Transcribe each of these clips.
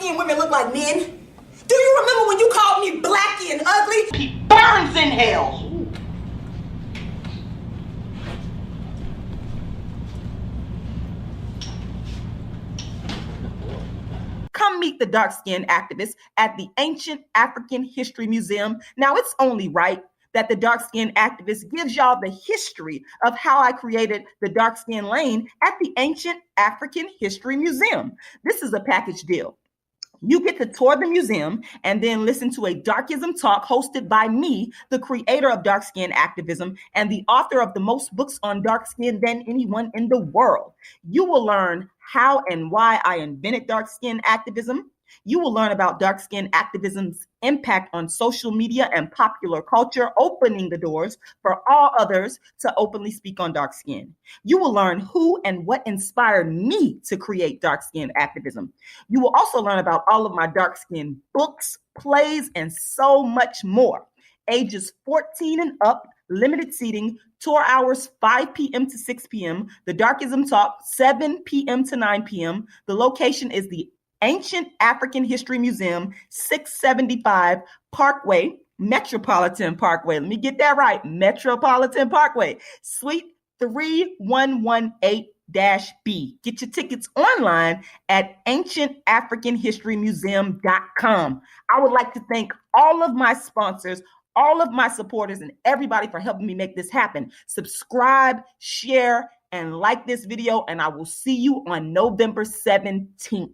dark-skinned women look like men? Do you remember when you called me blacky and ugly? He burns in hell. Come meet the dark-skinned activists at the Ancient African History Museum. Now, it's only right that the dark-skinned activist gives y'all the history of how I created the dark-skin lane at the Ancient African History Museum. This is a package deal. You get to tour the museum and then listen to a Darkism Talk hosted by me, the creator of dark skin activism and the author of the most books on dark skin than anyone in the world. You will learn how and why I invented dark skin activism. You will learn about dark skin activism's impact on social media and popular culture, opening the doors for all others to openly speak on dark skin. You will learn who and what inspired me to create dark skin activism. You will also learn about all of my dark skin books, plays, and so much more. Ages 14 and up, limited seating, tour hours 5 p.m. to 6 p.m. The Darkism Talk 7 p.m. to 9 p.m. The location is the Ancient African History Museum, 675 Parkway, Metropolitan Parkway. Let me get that right. Metropolitan Parkway, Suite 3118-B. Get your tickets online at ancientafricanhistorymuseum.com. I would like to thank all of my sponsors, all of my supporters, and everybody for helping me make this happen. Subscribe, share, and like this video, and I will see you on November 17th.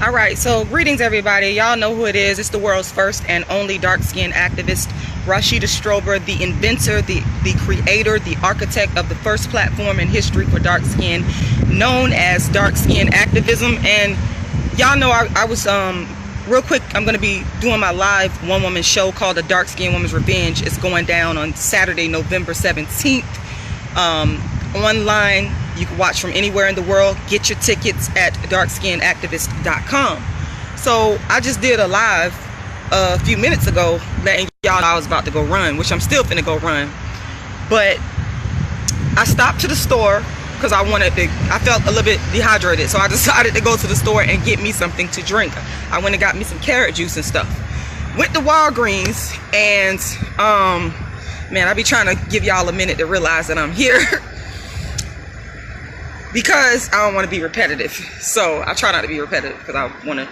All right, so greetings everybody. Y'all know who it is. It's the world's first and only dark-skinned activist, Rashida Strober, the inventor, the creator, the architect of the first platform in history for dark skin, known as dark skin activism. And y'all know I was real quick, I'm going to be doing my live one-woman show called The Dark Skin Woman's Revenge. It's going down on Saturday, November 17th. Online, you can watch from anywhere in the world. Get your tickets at darkskinactivist.com. So I just did a live a few minutes ago letting y'all know I was about to go run, which I'm still finna go run. But I stopped to the store because I felt a little bit dehydrated. So I decided to go to the store and get me something to drink. I went and got me some carrot juice and stuff. Went to Walgreens and, man, I be trying to give y'all a minute to realize that I'm here. Because I don't want to be repetitive. So I try not to be repetitive because I want to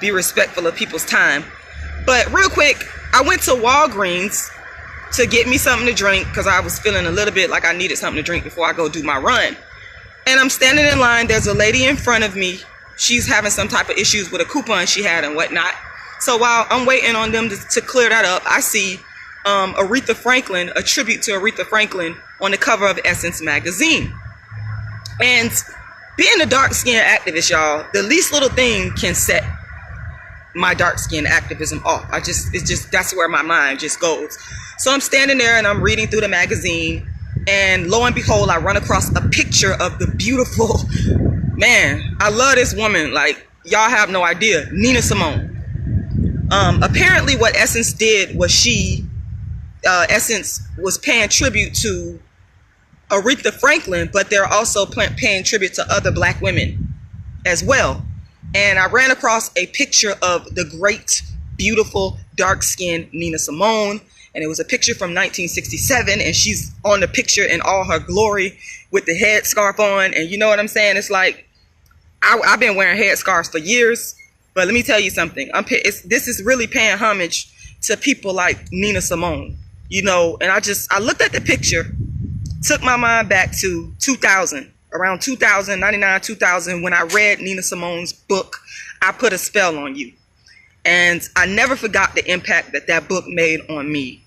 be respectful of people's time. But real quick, I went to Walgreens to get me something to drink because I was feeling a little bit like I needed something to drink before I go do my run. And I'm standing in line. There's a lady in front of me. She's having some type of issues with a coupon she had and whatnot. So while I'm waiting on them to clear that up, I see Aretha Franklin, a tribute to Aretha Franklin on the cover of Essence magazine. And being a dark-skinned activist, y'all, the least little thing can set my dark-skinned activism off. That's where my mind just goes. So I'm standing there and I'm reading through the magazine, and lo and behold, I run across a picture of the beautiful, man, I love this woman, like, y'all have no idea, Nina Simone. Apparently what Essence did was Essence was paying tribute to Aretha Franklin, but they're also paying tribute to other black women as well. And I ran across a picture of the great, beautiful, dark-skinned Nina Simone, and it was a picture from 1967, and she's on the picture in all her glory with the headscarf on, and you know what I'm saying? It's like, I've been wearing headscarves for years, but let me tell you something. This is really paying homage to people like Nina Simone, you know, and I looked at the picture, took my mind back to 2000, around 2000, 99, 2000, when I read Nina Simone's book, I Put a Spell on You. And I never forgot the impact that book made on me.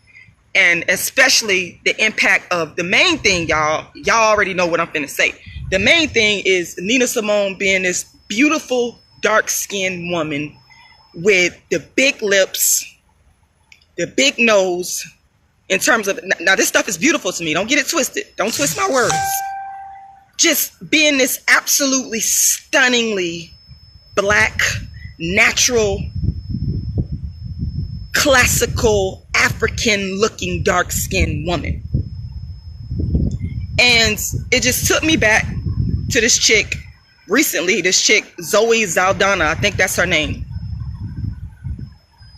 and especially the impact of the main thing, y'all already know what I'm finna say. The main thing is Nina Simone being this beautiful, dark-skinned woman with the big lips, the big nose. In terms of, now this stuff is beautiful to me. Don't get it twisted. Don't twist my words. Just being this absolutely stunningly black, natural, classical, African-looking, dark-skinned woman. And it just took me back to this chick recently, this chick, Zoe Saldana, I think that's her name.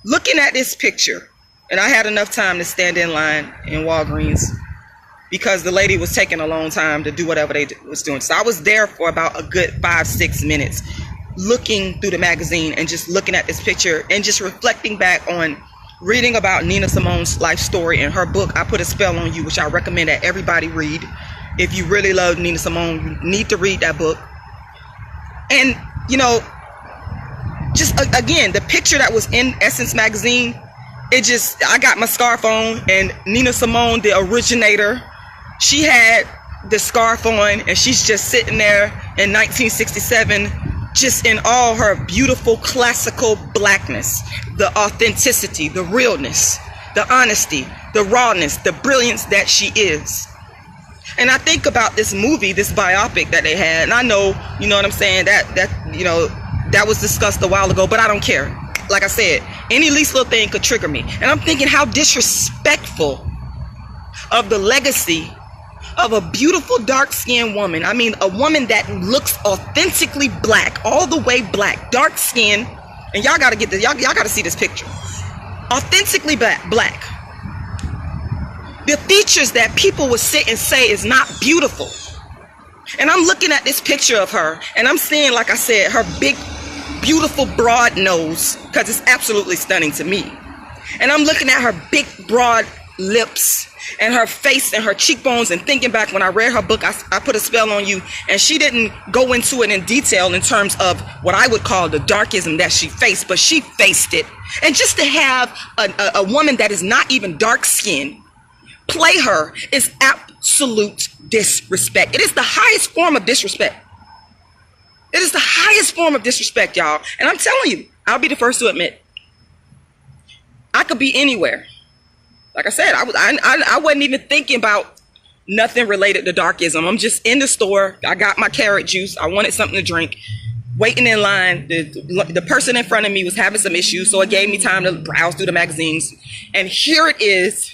Looking at this picture, and I had enough time to stand in line in Walgreens because the lady was taking a long time to do whatever they was doing. So I was there for about a good 5-6 minutes looking through the magazine and just looking at this picture and just reflecting back on reading about Nina Simone's life story and her book, I Put a Spell on You, which I recommend that everybody read. If you really love Nina Simone, you need to read that book. And, you know, just again, the picture that was in Essence magazine, I got my scarf on, and Nina Simone, the originator, she had the scarf on, and she's just sitting there in 1967, just in all her beautiful classical blackness, the authenticity, the realness, the honesty, the rawness, the brilliance that she is. And I think about this movie, this biopic that they had, and I know, you know what I'm saying, that was discussed a while ago, but I don't care. Like I said, any least little thing could trigger me. And I'm thinking how disrespectful of the legacy of a beautiful dark-skinned woman. I mean, a woman that looks authentically black, all the way black, dark skin. And y'all gotta get this, y'all gotta see this picture. Authentically black. The features that people would sit and say is not beautiful. And I'm looking at this picture of her, and I'm seeing, like I said, her big, beautiful broad nose, because it's absolutely stunning to me. And I'm looking at her big broad lips and her face and her cheekbones, and thinking back when I read her book, I Put a Spell on You, and she didn't go into it in detail in terms of what I would call the darkism that she faced, but she faced it. And just to have a woman that is not even dark skinned play her is absolute disrespect. It is the highest form of disrespect. It is the highest form of disrespect, y'all. And I'm telling you, I'll be the first to admit, I could be anywhere. Like I said, I wasn't even thinking about nothing related to darkism. I'm just in the store. I got my carrot juice. I wanted something to drink. Waiting in line. The person in front of me was having some issues, so it gave me time to browse through the magazines. And here it is.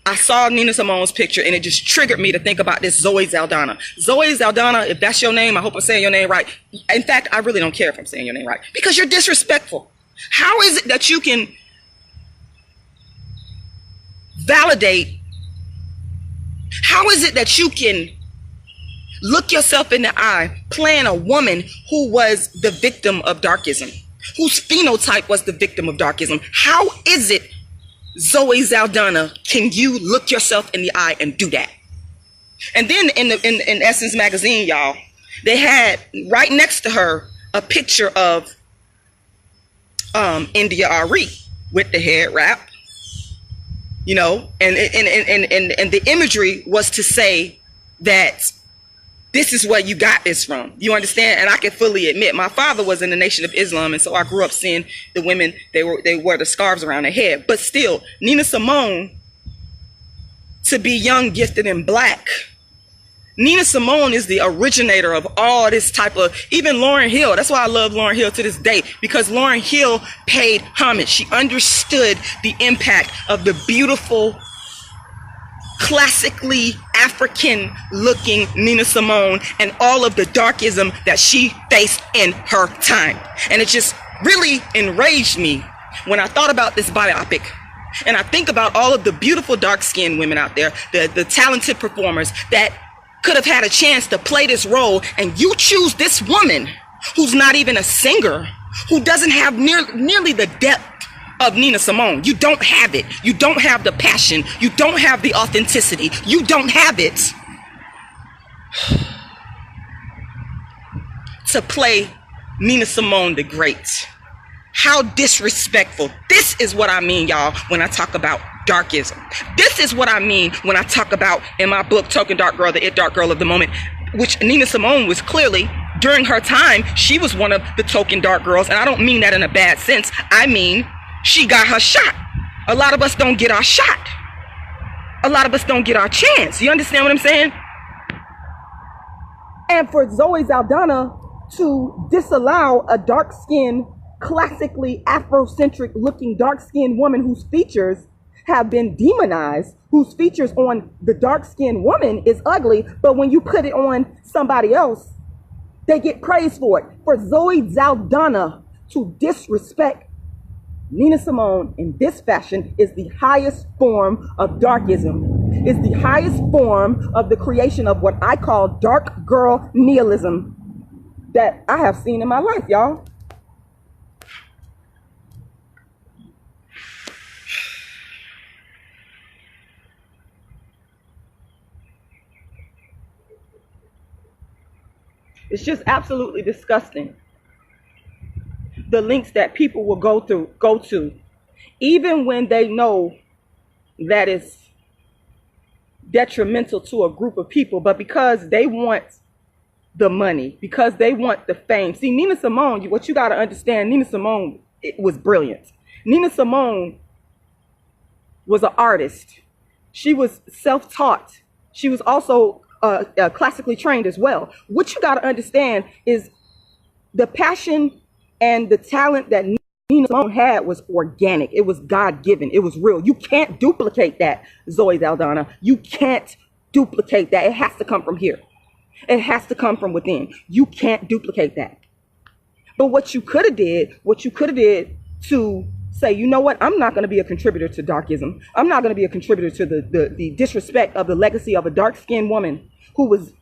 I saw Nina Simone's picture, and it just triggered me to think about this Zoe Saldana. Zoe Saldana, if that's your name, I hope I'm saying your name right. In fact, I really don't care if I'm saying your name right, because you're disrespectful. How is it that you can validate? How is it that you can look yourself in the eye playing a woman who was the victim of darkism, whose phenotype was the victim of darkism? How is it, Zoe Saldana, can you look yourself in the eye and do that? And then in Essence magazine, y'all, they had right next to her a picture of India Ari with the head wrap, you know, and the imagery was to say that this is where you got this from. You understand? And I can fully admit, my father was in the Nation of Islam, and so I grew up seeing the women, they wear the scarves around their head. But still, Nina Simone, to be young, gifted, and black, Nina Simone is the originator of all this type of, even Lauryn Hill. That's why I love Lauryn Hill to this day, because Lauryn Hill paid homage. She understood the impact of the beautiful, classically African looking Nina Simone and all of the darkism that she faced in her time. And it just really enraged me when I thought about this biopic, and I think about all of the beautiful dark-skinned women out there, the talented performers that could have had a chance to play this role, and you choose this woman who's not even a singer, who doesn't have nearly the depth of Nina Simone. You don't have it. You don't have the passion. You don't have the authenticity. You don't have it to play Nina Simone the Great. How disrespectful. This is what I mean, y'all, when I talk about darkism. This is what I mean when I talk about in my book, Token Dark Girl, the It Dark Girl of the Moment, which Nina Simone was clearly, during her time, she was one of the token dark girls. And I don't mean that in a bad sense. I mean, she got her shot. A lot of us don't get our shot. A lot of us don't get our chance. You understand what I'm saying? And for Zoe Saldana to disallow a dark-skinned, classically Afrocentric looking dark-skinned woman whose features have been demonized, whose features on the dark-skinned woman is ugly, but when you put it on somebody else, they get praised for it. For Zoe Saldana to disrespect Nina Simone in this fashion is the highest form of darkism. Is the highest form of the creation of what I call dark girl nihilism that I have seen in my life, y'all. It's just absolutely disgusting. The links that people will go to, even when they know that it's detrimental to a group of people, but because they want the money, because they want the fame. See, Nina Simone, what you got to understand, Nina Simone, it was brilliant. Nina Simone was an artist. She was self-taught. She was also classically trained as well. What you got to understand is the passion and the talent that Nina Simone had was organic. It was God-given. It was real. You can't duplicate that, Zoe Saldana. You can't duplicate that. It has to come from here. It has to come from within. You can't duplicate that. But what you could have did to say, you know what, I'm not going to be a contributor to darkism. I'm not going to be a contributor to the disrespect of the legacy of a dark-skinned woman who was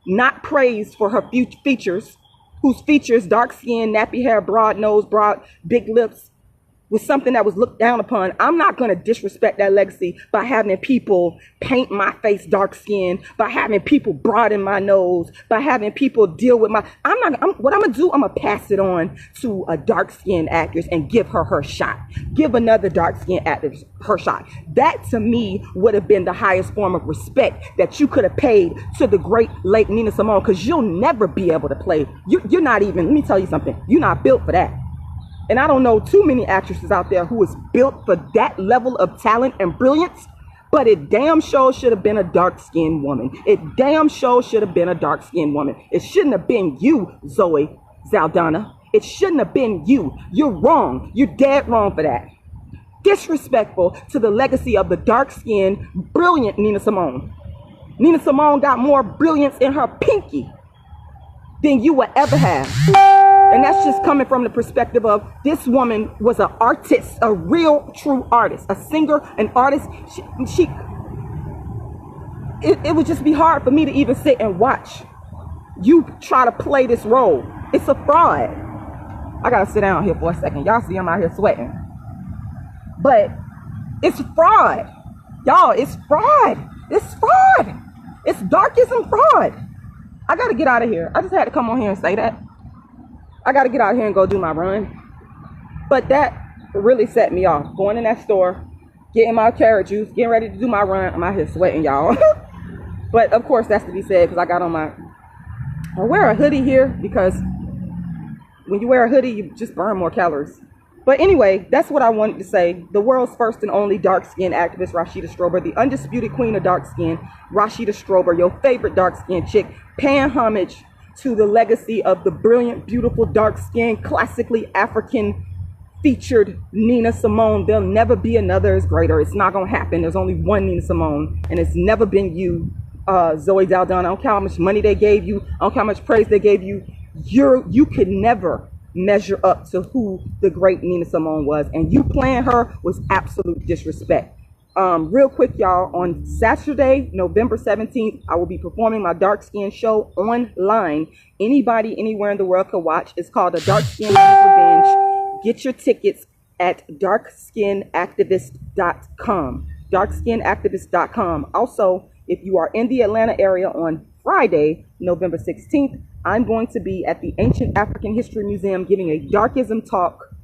not praised for her features, whose features, dark skin, nappy hair, broad nose, broad, big lips, was something that was looked down upon. I'm not going to disrespect that legacy by having people paint my face dark skin, by having people broaden my nose, by having people deal with my, what I'm going to do, I'm going to pass it on to a dark skinned actress and give her her shot. Give another dark skinned actress her shot. That to me would have been the highest form of respect that you could have paid to the great late Nina Simone, because you'll never be able to play. You're not even, let me tell you something, you're not built for that. And I don't know too many actresses out there who is built for that level of talent and brilliance, but it damn sure should have been a dark-skinned woman. It damn sure should have been a dark-skinned woman. It shouldn't have been you, Zoe Saldana. It shouldn't have been you. You're wrong. You're dead wrong for that. Disrespectful to the legacy of the dark-skinned, brilliant Nina Simone. Nina Simone got more brilliance in her pinky than you will ever have. And that's just coming from the perspective of this woman was an artist, a real true artist, a singer, an artist. It would just be hard for me to even sit and watch you try to play this role. It's a fraud. I gotta sit down here for a second. Y'all see I'm out here sweating. But it's fraud. Y'all, it's fraud. It's fraud. It's darkism fraud. I gotta get out of here. I just had to come on here and say that. I got to get out here and go do my run. But that really set me off. Going in that store, getting my carrot juice, getting ready to do my run. I'm out here sweating, y'all. But of course, that's to be said because I got on I wear a hoodie here because when you wear a hoodie, you just burn more calories. But anyway, that's what I wanted to say. The world's first and only dark-skinned activist, Rashida Strober, the undisputed queen of dark skin, Rashida Strober, your favorite dark-skinned chick, paying homage to the legacy of the brilliant, beautiful, dark-skinned, classically African featured Nina Simone. There'll never be another as greater. It's not going to happen. There's only one Nina Simone, and it's never been you, Zoe Saldana. I don't care how much money they gave you. I don't care how much praise they gave you. You could never measure up to who the great Nina Simone was, and you playing her was absolute disrespect. Real quick, y'all, on Saturday, November 17th, I will be performing my dark skin show online. Anybody anywhere in the world can watch. It's called The Dark Skin Revenge. Get your tickets at darkskinactivist.com. darkskinactivist.com. Also, if you are in the Atlanta area on Friday, November 16th, I'm going to be at the Ancient African History Museum giving a Darkism Talk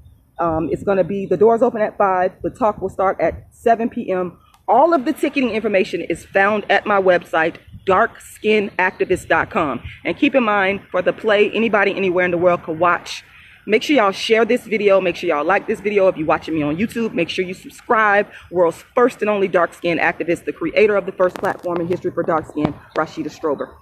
It's going to be, the doors open at 5. The talk will start at 7 p.m. All of the ticketing information is found at my website, darkskinactivist.com. And keep in mind, for the play, anybody anywhere in the world can watch. Make sure y'all share this video. Make sure y'all like this video. If you're watching me on YouTube, make sure you subscribe. World's first and only dark skin activist, the creator of the first platform in history for dark skin, Rashida Strober.